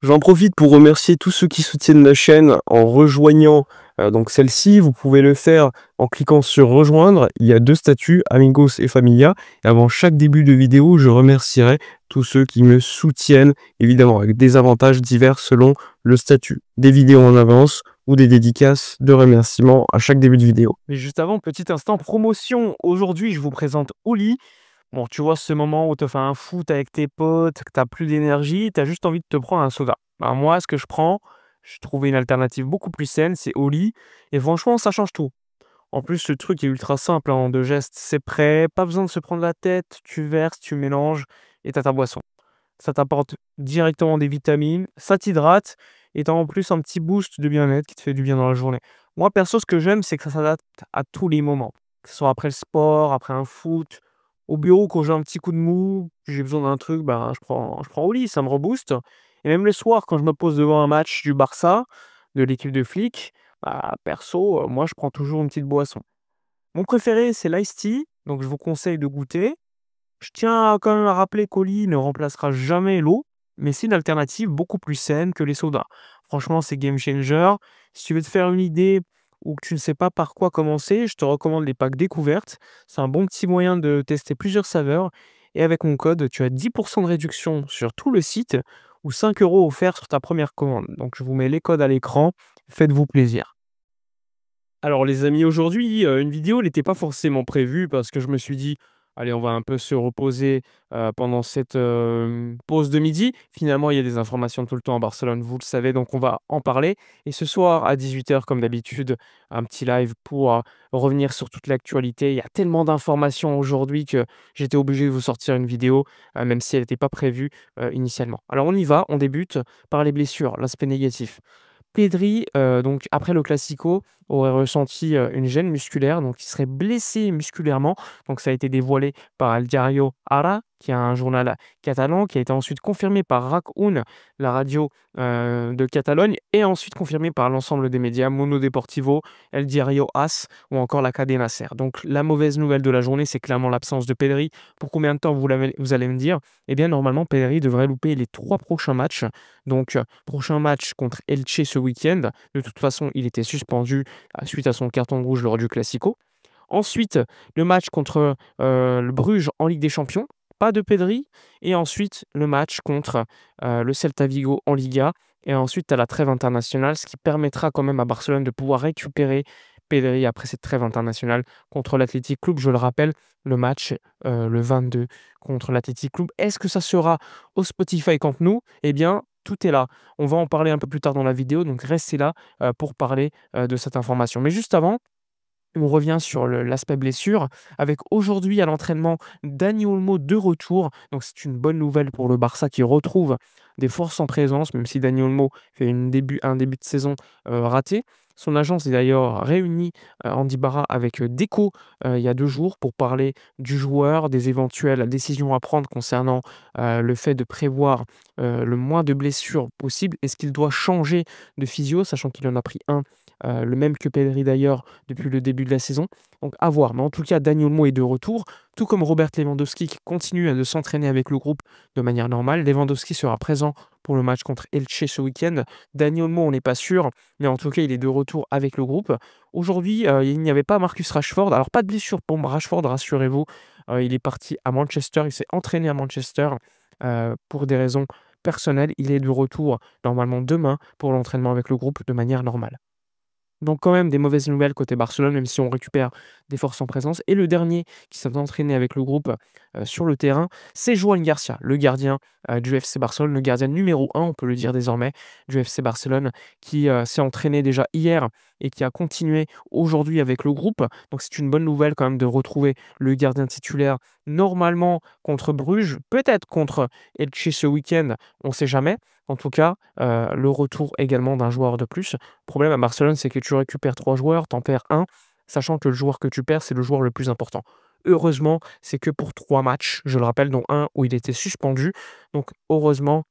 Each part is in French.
J'en profite pour remercier tous ceux qui soutiennent la chaîne en rejoignant donc celle-ci. Vous pouvez le faire en cliquant sur rejoindre. Il y a 2 statuts, Amigos et Familia. Et avant chaque début de vidéo, je remercierai tous ceux qui me soutiennent, évidemment avec des avantages divers selon le statut. Des vidéos en avance ou des dédicaces de remerciements à chaque début de vidéo. Mais juste avant, petit instant promotion. Aujourd'hui, je vous présente Oli. Bon, tu vois ce moment où tu fais un foot avec tes potes, que tu plus d'énergie, tu as juste envie de te prendre un soda. Ben moi, ce que je prends, je trouvais une alternative beaucoup plus saine, c'est Oli. Et franchement, ça change tout. En plus, le truc est ultra simple, hein, en 2 gestes. C'est prêt, pas besoin de se prendre la tête. Tu verses, tu mélanges et tu as ta boisson. Ça t'apporte directement des vitamines, ça t'hydrate et tu as en plus un petit boost de bien-être qui te fait du bien dans la journée. Moi, perso, ce que j'aime, c'est que ça s'adapte à tous les moments. Que ce soit après le sport, après un foot, au bureau, quand j'ai un petit coup de mou, j'ai besoin d'un truc, ben, je prends au lit, ça me rebooste. Et même le soir, quand je me pose devant un match du Barça, de l'équipe de flics, bah, perso, moi, je prends toujours une petite boisson. Mon préféré, c'est l'ice tea, donc je vous conseille de goûter. Je tiens quand même à rappeler qu'Oli ne remplacera jamais l'eau, mais c'est une alternative beaucoup plus saine que les sodas. Franchement, c'est game changer. Si tu veux te faire une idée ou que tu ne sais pas par quoi commencer, je te recommande les packs découvertes. C'est un bon petit moyen de tester plusieurs saveurs. Et avec mon code, tu as 10% de réduction sur tout le site ou 5 € offerts sur ta première commande. Donc, je vous mets les codes à l'écran. Faites-vous plaisir. Alors les amis, aujourd'hui, une vidéo n'était pas forcément prévue parce que je me suis dit: «Allez, on va un peu se reposer, pendant cette, pause de midi». Finalement, il y a des informations tout le temps à Barcelone, vous le savez, donc on va en parler et ce soir à 18 h comme d'habitude, un petit live pour, revenir sur toute l'actualité. Il y a tellement d'informations aujourd'hui que j'étais obligé de vous sortir une vidéo, même si elle n'était pas prévue, initialement. Alors on y va, on débute par les blessures, l'aspect négatif. Pedri, donc après le classico, aurait ressenti, une gêne musculaire, donc il serait blessé musculairement. Donc ça a été dévoilé par El Diario Ara, qui est un journal catalan, qui a été ensuite confirmé par RAC1, la radio, de Catalogne et ensuite confirmé par l'ensemble des médias, Mundo Deportivo, El Diario AS ou encore la Cadena Ser. Donc la mauvaise nouvelle de la journée, c'est clairement l'absence de Pedri. Pour combien de temps vous allez me dire? Eh bien normalement Pedri devrait louper les 3 prochains matchs. Donc prochain match contre Elche ce week-end. De toute façon, il était suspendu suite à son carton rouge lors du Classico. Ensuite, le match contre, le Bruges en Ligue des Champions, pas de Pedri et ensuite le match contre, le Celta Vigo en Liga et ensuite tu as la trêve internationale, ce qui permettra quand même à Barcelone de pouvoir récupérer Pedri après cette trêve internationale contre l'Athletic Club. Je le rappelle, le match, le 22 contre l'Athletic Club. Est-ce que ça sera au Spotify Camp Nou? Eh bien, tout est là. On va en parler un peu plus tard dans la vidéo, donc restez là, pour parler, de cette information. Mais juste avant, on revient sur l'aspect blessure avec aujourd'hui à l'entraînement Dani Olmo de retour. Donc c'est une bonne nouvelle pour le Barça qui retrouve des forces en présence, même si Dani Olmo fait un début de saison raté. Son agence est d'ailleurs réunie, Andy Barra, avec Deco il y a 2 jours pour parler du joueur, des éventuelles décisions à prendre concernant le fait de prévoir le moins de blessures possible. Est-ce qu'il doit changer de physio, sachant qu'il en a pris un, le même que Pedri d'ailleurs depuis le début de la saison. Donc à voir. Mais en tout cas, Dani Olmo est de retour, tout comme Robert Lewandowski qui continue de s'entraîner avec le groupe de manière normale. Lewandowski sera présent pour le match contre Elche ce week-end. Dani Olmo, on n'est pas sûr, mais en tout cas, il est de retour avec le groupe. Aujourd'hui, il n'y avait pas Marcus Rashford. Alors pas de blessure pour Rashford, rassurez-vous. Il est parti à Manchester, il s'est entraîné à Manchester pour des raisons personnelles. Il est de retour normalement demain pour l'entraînement avec le groupe de manière normale. Donc quand même des mauvaises nouvelles côté Barcelone, même si on récupère des forces en présence. Et le dernier qui s'est entraîné avec le groupe sur le terrain, c'est Joan Garcia, le gardien du FC Barcelone, le gardien numéro 1, on peut le dire désormais, du FC Barcelone, qui s'est entraîné déjà hier et qui a continué aujourd'hui avec le groupe. Donc c'est une bonne nouvelle quand même de retrouver le gardien titulaire normalement contre Bruges, peut-être contre Elche ce week-end, on ne sait jamais. En tout cas, le retour également d'un joueur de plus. Le problème à Barcelone, c'est que tu récupères 3 joueurs, tu en perds 1, sachant que le joueur que tu perds, c'est le joueur le plus important. Heureusement, c'est que pour 3 matchs, je le rappelle, dont un où il était suspendu. Donc heureusement,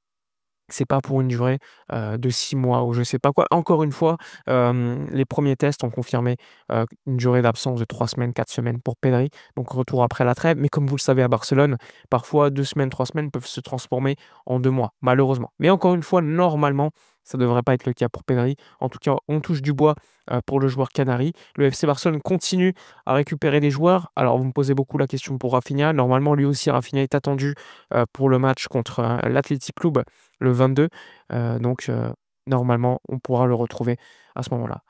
C'est pas pour une durée, de 6 mois ou je sais pas quoi. Encore une fois, les premiers tests ont confirmé, une durée d'absence de 3 semaines, 4 semaines pour Pedri, donc retour après la trêve. Mais comme vous le savez à Barcelone, parfois 2 semaines, 3 semaines peuvent se transformer en 2 mois, malheureusement. Mais encore une fois, normalement, ça devrait pas être le cas pour Pedri. En tout cas, on touche du bois, pour le joueur canari. Le FC Barcelone continue à récupérer des joueurs. Alors vous me posez beaucoup la question pour Rafinha. Normalement, lui aussi, Rafinha est attendu, pour le match contre, l'Athletic Club le 22, normalement, on pourra le retrouver à ce moment-là.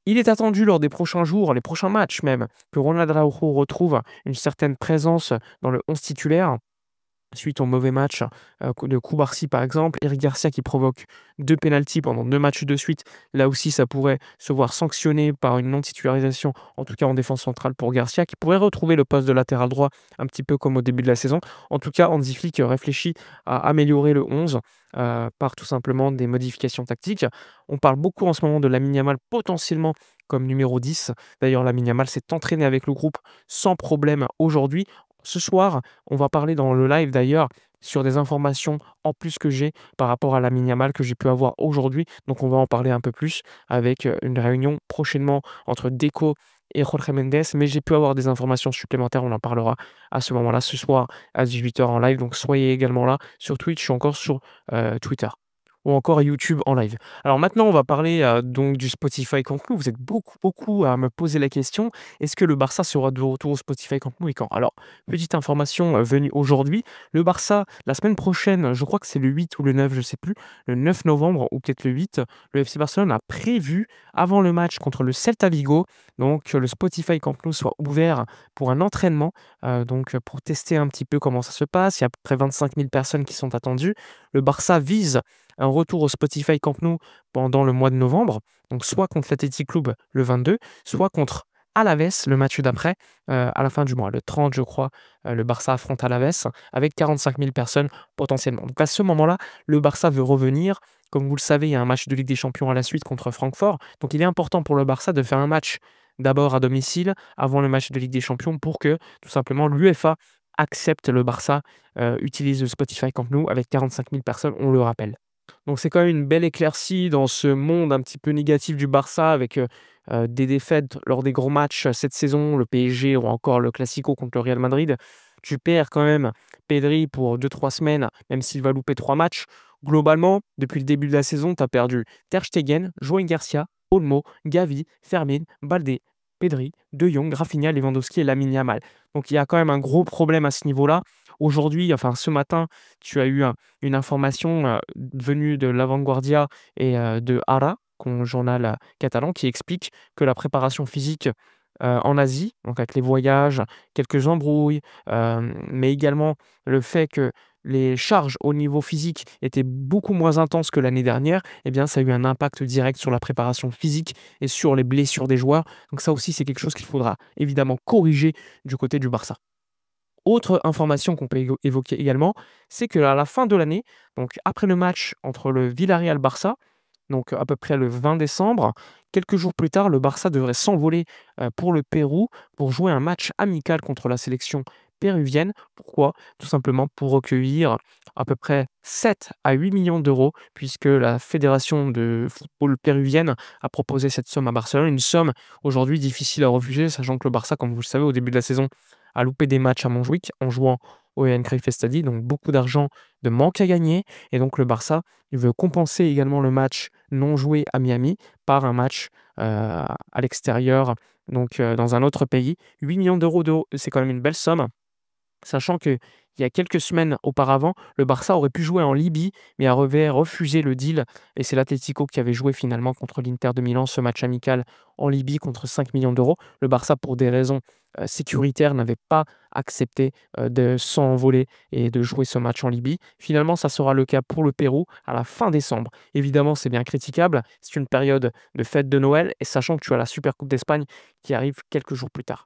Il est attendu lors des prochains jours, les prochains matchs même, que Ronald Araujo retrouve une certaine présence dans le 11 titulaire. Suite au mauvais match, de Cubarsí par exemple, Eric Garcia qui provoque 2 pénaltys pendant 2 matchs de suite. Là aussi, ça pourrait se voir sanctionné par une non-titularisation, en tout cas en défense centrale pour Garcia, qui pourrait retrouver le poste de latéral droit un petit peu comme au début de la saison. En tout cas, Hansi Flick réfléchit à améliorer le 11, par tout simplement des modifications tactiques. On parle beaucoup en ce moment de Lamine Yamal potentiellement comme numéro 10. D'ailleurs, Lamine Yamal s'est entraîné avec le groupe sans problème aujourd'hui. Ce soir, on va parler dans le live d'ailleurs sur des informations en plus que j'ai par rapport à Lamine Yamal que j'ai pu avoir aujourd'hui. Donc on va en parler un peu plus avec une réunion prochainement entre Deco et Jorge Mendes. Mais j'ai pu avoir des informations supplémentaires. On en parlera à ce moment-là ce soir à 18 h en live. Donc soyez également là sur Twitch ou encore sur Twitter ou encore YouTube en live. Alors maintenant, on va parler donc du Spotify Camp Nou. Vous êtes beaucoup, beaucoup à me poser la question, est-ce que le Barça sera de retour au Spotify Camp Nou et quand? Alors, petite information venue aujourd'hui, le Barça, la semaine prochaine, je crois que c'est le 8 ou le 9, je sais plus, le 9 novembre ou peut-être le 8, le FC Barcelone a prévu, avant le match contre le Celta Vigo, donc que le Spotify Camp Nou soit ouvert pour un entraînement, donc pour tester un petit peu comment ça se passe. Il y a à peu près 25 000 personnes qui sont attendues. Le Barça vise un retour au Spotify Camp Nou pendant le mois de novembre, donc soit contre l'Athletic Club le 22, soit contre Alaves le match d'après, à la fin du mois. Le 30, je crois, le Barça affronte Alaves avec 45 000 personnes potentiellement. Donc à ce moment-là, le Barça veut revenir. Comme vous le savez, il y a un match de Ligue des Champions à la suite contre Francfort. Donc il est important pour le Barça de faire un match d'abord à domicile avant le match de Ligue des Champions pour que tout simplement l'UEFA accepte le Barça, utilise le Spotify Camp Nou avec 45 000 personnes, on le rappelle. Donc c'est quand même une belle éclaircie dans ce monde un petit peu négatif du Barça avec, des défaites lors des gros matchs, cette saison, le PSG ou encore le Classico contre le Real Madrid. Tu perds quand même Pedri pour 2-3 semaines, même s'il va louper 3 matchs. Globalement, depuis le début de la saison, tu as perdu Ter Stegen, João Garcia, Olmo, Gavi, Fermin, Baldé, Pedri, De Jong, Rafinha, Lewandowski et Lamine Yamal. Donc il y a quand même un gros problème à ce niveau-là. Aujourd'hui, enfin ce matin, tu as eu une information, venue de La Vanguardia et de Ara, journal, catalan, qui explique que la préparation physique, en Asie, donc avec les voyages, quelques embrouilles, mais également le fait que les charges au niveau physique étaient beaucoup moins intenses que l'année dernière, eh bien ça a eu un impact direct sur la préparation physique et sur les blessures des joueurs. Donc ça aussi, c'est quelque chose qu'il faudra évidemment corriger du côté du Barça. Autre information qu'on peut évoquer également, c'est qu'à la fin de l'année, donc après le match entre le Villarreal-Barça, donc à peu près le 20 décembre, quelques jours plus tard, le Barça devrait s'envoler pour le Pérou pour jouer un match amical contre la sélection péruvienne. Pourquoi? Tout simplement pour recueillir à peu près 7 à 8 millions d'euros, puisque la fédération de football péruvienne a proposé cette somme à Barcelone. Une somme aujourd'hui difficile à refuser, sachant que le Barça, comme vous le savez, au début de la saison, a loupé des matchs à Montjuic en jouant au Johan Cruyff Stadium, donc beaucoup d'argent de manque à gagner. Et donc le Barça, il veut compenser également le match non joué à Miami par un match à l'extérieur, donc dans un autre pays. 8 millions d'euros, c'est quand même une belle somme. Sachant qu'il y a quelques semaines auparavant, le Barça aurait pu jouer en Libye, mais avait refusé le deal. Et c'est l'Atlético qui avait joué finalement contre l'Inter de Milan ce match amical en Libye contre 5 millions d'euros. Le Barça, pour des raisons sécuritaires, n'avait pas accepté de s'envoler et de jouer ce match en Libye. Finalement, ça sera le cas pour le Pérou à la fin décembre. Évidemment, c'est bien critiquable. C'est une période de fête de Noël et sachant que tu as la Supercoupe d'Espagne qui arrive quelques jours plus tard.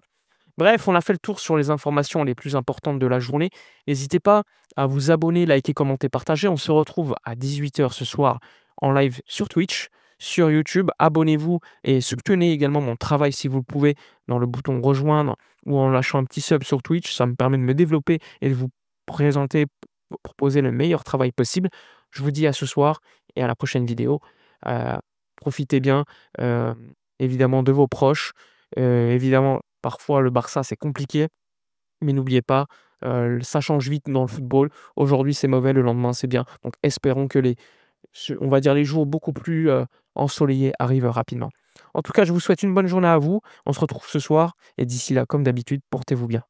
Bref, on a fait le tour sur les informations les plus importantes de la journée. N'hésitez pas à vous abonner, liker, commenter, partager. On se retrouve à 18 h ce soir en live sur Twitch, sur YouTube. Abonnez-vous et soutenez également mon travail si vous le pouvez dans le bouton rejoindre ou en lâchant un petit sub sur Twitch. Ça me permet de me développer et de vous présenter vous proposer le meilleur travail possible. Je vous dis à ce soir et à la prochaine vidéo. Heu, Profitez bien, hem, évidemment de vos proches. Évidemment, parfois le Barça, c'est compliqué, mais n'oubliez pas, ça change vite dans le football. Aujourd'hui, c'est mauvais, le lendemain, c'est bien. Donc espérons que on va dire les jours beaucoup plus, ensoleillés arrivent rapidement. En tout cas, je vous souhaite une bonne journée à vous. On se retrouve ce soir et d'ici là, comme d'habitude, portez-vous bien.